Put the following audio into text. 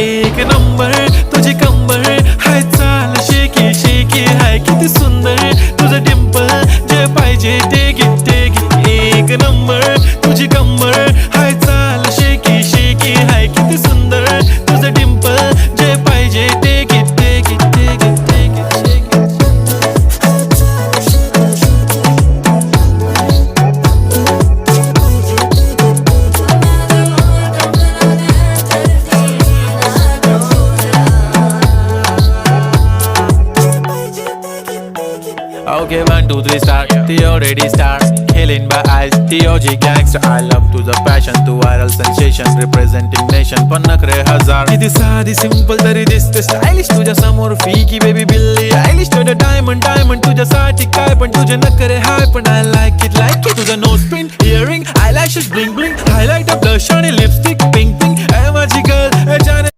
एक नंबर तुझी कंबर हाय चाल शेकी शेकी हाय किती सुंदर तुझं डिंपल जे पाहिजे ते घे ते घे एक नंबर तुझी कंबर हाय चाल शेकी शेकी हाय किती सुंदर तुझं डिंपल जे पाहिजे ते घे ते घे ते घे ते घे Okay, 1, 2, 3 start. The already start. Killing by eyes. The OG gangster. I love to the passion, to viral sensation, representing nation. पण नखरे हजार. किती साधी simple तरी दिसते stylish. तुझ्या समोर फीकी baby बिल्ली आयलिश. तुझं diamond diamond तुझ्यासाठी काय पण तुझे नखरे हाय पण I like it तुझं nose pin, earring, eyelashes bling bling, highlighter, blush आणि lipstick pink pink. ए माझी girl, ए जाने